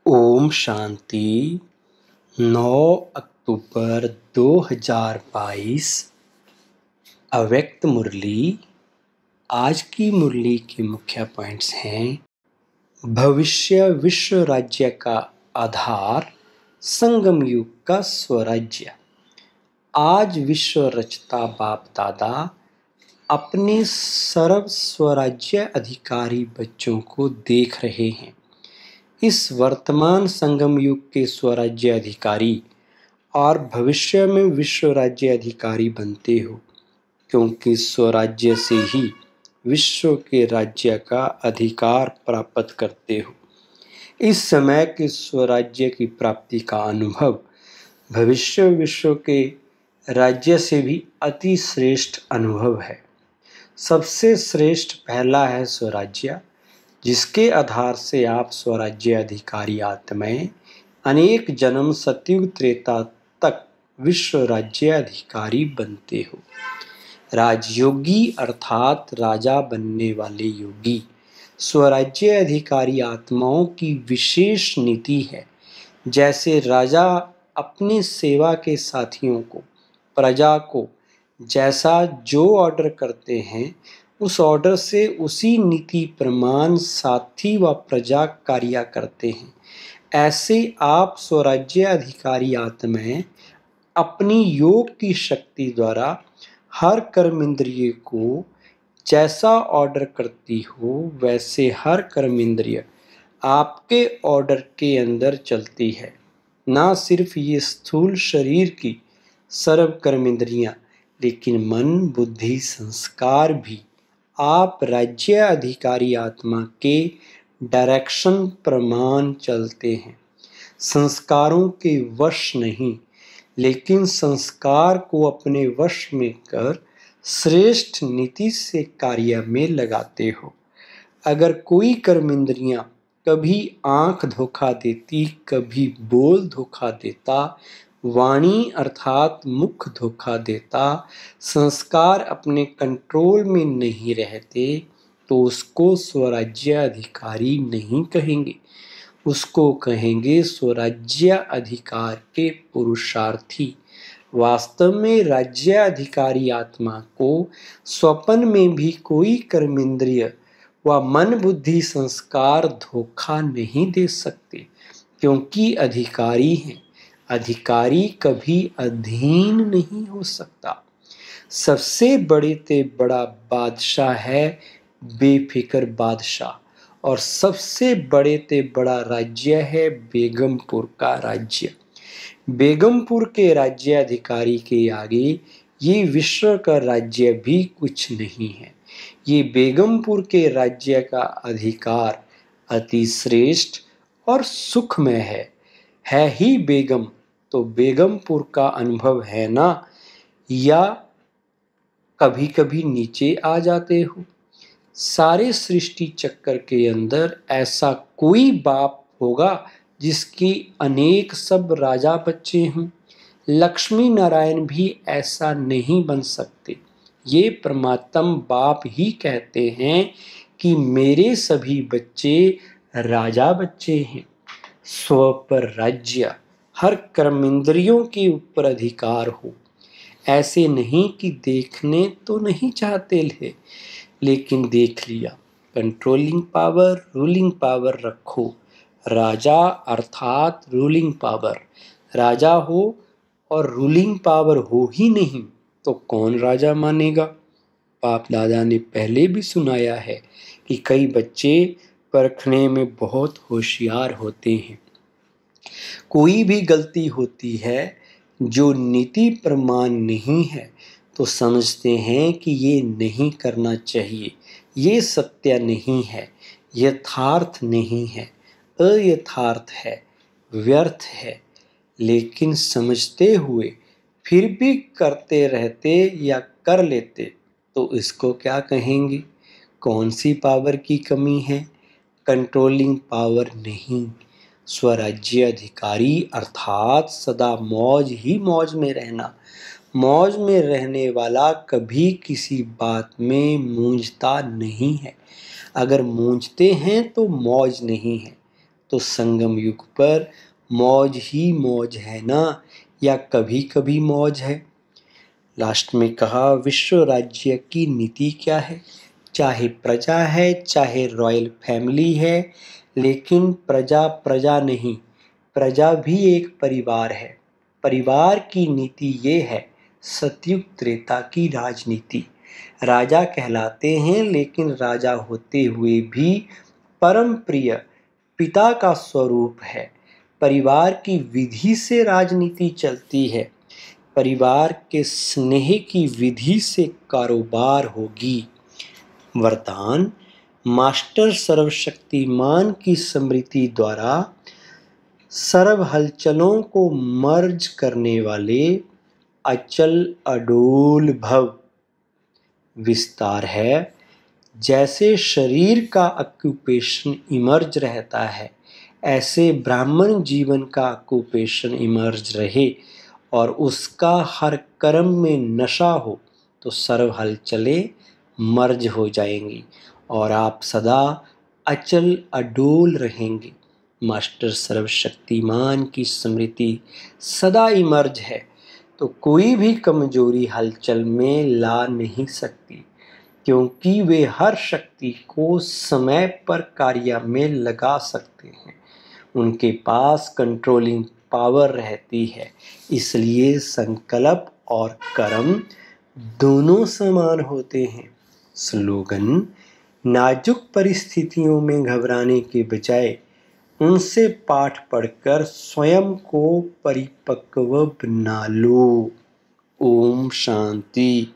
ओम शांति। 9 अक्टूबर 2022 अव्यक्त मुरली। आज की मुरली के मुख्य पॉइंट्स हैं: भविष्य विश्व राज्य का आधार, संगम युग का स्वराज्य। आज विश्व रचता बाप दादा अपने सर्व स्वराज्य अधिकारी बच्चों को देख रहे हैं। इस वर्तमान संगम युग के स्वराज्य अधिकारी और भविष्य में विश्व राज्य अधिकारी बनते हो, क्योंकि स्वराज्य से ही विश्व के राज्य का अधिकार प्राप्त करते हो। इस समय के स्वराज्य की प्राप्ति का अनुभव भविष्य विश्व के राज्य से भी अति श्रेष्ठ अनुभव है। सबसे श्रेष्ठ पहला है स्वराज्य, जिसके आधार से आप स्वराज्य अधिकारी आत्माएं अनेक जन्म सतयुग त्रेता तक विश्व राज्य अधिकारी बनते हो। राजयोगी अर्थात राजा बनने वाले योगी स्वराज्य अधिकारी आत्माओं की विशेष नीति है। जैसे राजा अपनी सेवा के साथियों को, प्रजा को जैसा जो ऑर्डर करते हैं, उस ऑर्डर से उसी नीति प्रमाण साथी व प्रजा कार्य करते हैं। ऐसे आप स्वराज्य अधिकारी आत्माएं अपनी योग की शक्ति द्वारा हर कर्म इंद्रिय को जैसा ऑर्डर करती हो, वैसे हर कर्म इंद्रिय आपके ऑर्डर के अंदर चलती है। ना सिर्फ ये स्थूल शरीर की सर्व कर्म इंद्रियां, लेकिन मन, बुद्धि, संस्कार भी आप राज्य अधिकारी आत्मा के डायरेक्शन प्रमाण चलते हैं। संस्कारों के वश नहीं, लेकिन संस्कार को अपने वश में कर श्रेष्ठ नीति से कार्य में लगाते हो। अगर कोई कर्म इंद्रियां कभी आंख धोखा देती, कभी बोल धोखा देता, वाणी अर्थात मुख धोखा देता, संस्कार अपने कंट्रोल में नहीं रहते, तो उसको स्वराज्य अधिकारी नहीं कहेंगे, उसको कहेंगे स्वराज्य अधिकार के पुरुषार्थी। वास्तव में राज्य अधिकारी आत्मा को स्वप्न में भी कोई कर्म इंद्रिय व मन, बुद्धि, संस्कार धोखा नहीं दे सकते, क्योंकि अधिकारी हैं। अधिकारी कभी अधीन नहीं हो सकता। सबसे बड़े ते बड़ा बादशाह है बेफिक्र बादशाह, और सबसे बड़े ते बड़ा राज्य है बेगमपुर का राज्य। बेगमपुर के राज्य अधिकारी के आगे ये विश्व का राज्य भी कुछ नहीं है। ये बेगमपुर के राज्य का अधिकार अति श्रेष्ठ और सुखमय है ही बेगम, तो बेगमपुर का अनुभव है ना, या कभी कभी नीचे आ जाते हो। सारे सृष्टि चक्कर के अंदर ऐसा कोई बाप होगा जिसकी अनेक सब राजा बच्चे हों। लक्ष्मी नारायण भी ऐसा नहीं बन सकते। ये परमात्म बाप ही कहते हैं कि मेरे सभी बच्चे राजा बच्चे हैं। स्व पर राज्य, हर कर्म इंद्रियों के ऊपर अधिकार हो। ऐसे नहीं कि देखने तो नहीं चाहते थे, लेकिन देख लिया। कंट्रोलिंग पावर, रूलिंग पावर रखो। राजा अर्थात रूलिंग पावर। राजा हो और रूलिंग पावर हो ही नहीं तो कौन राजा मानेगा। बाप दादा ने पहले भी सुनाया है कि कई बच्चे परखने में बहुत होशियार होते हैं। कोई भी गलती होती है जो नीति प्रमाण नहीं है, तो समझते हैं कि ये नहीं करना चाहिए, ये सत्य नहीं है, यथार्थ नहीं है, अयथार्थ है, व्यर्थ है। लेकिन समझते हुए फिर भी करते रहते या कर लेते, तो इसको क्या कहेंगे? कौन सी पावर की कमी है? कंट्रोलिंग पावर नहीं। स्वराज्य अधिकारी अर्थात सदा मौज ही मौज में रहना। मौज में रहने वाला कभी किसी बात में मूंझता नहीं है। अगर मूंझते हैं तो मौज नहीं है। तो संगम युग पर मौज ही मौज है ना, या कभी कभी मौज है। लास्ट में कहा, विश्व राज्य की नीति क्या है? चाहे प्रजा है, चाहे रॉयल फैमिली है, लेकिन प्रजा प्रजा नहीं, प्रजा भी एक परिवार है। परिवार की नीति ये है, सतयुग त्रेता की राजनीति। राजा कहलाते हैं, लेकिन राजा होते हुए भी परम प्रिय पिता का स्वरूप है। परिवार की विधि से राजनीति चलती है। परिवार के स्नेह की विधि से कारोबार होगी। वरदान, मास्टर सर्वशक्तिमान की स्मृति द्वारा सर्व हलचलों को मर्ज करने वाले अचल अडोल भव। विस्तार है, जैसे शरीर का ऑक्यूपेशन इमर्ज रहता है, ऐसे ब्राह्मण जीवन का ऑक्यूपेशन इमर्ज रहे और उसका हर कर्म में नशा हो, तो सर्व हलचलें मर्ज हो जाएंगी और आप सदा अचल अडोल रहेंगे। मास्टर सर्वशक्तिमान की स्मृति सदा इमर्ज है, तो कोई भी कमजोरी हलचल में ला नहीं सकती, क्योंकि वे हर शक्ति को समय पर कार्य में लगा सकते हैं। उनके पास कंट्रोलिंग पावर रहती है, इसलिए संकल्प और कर्म दोनों समान होते हैं। स्लोगन, नाजुक परिस्थितियों में घबराने के बजाय उनसे पाठ पढ़कर स्वयं को परिपक्व बना लो। ओम शांति।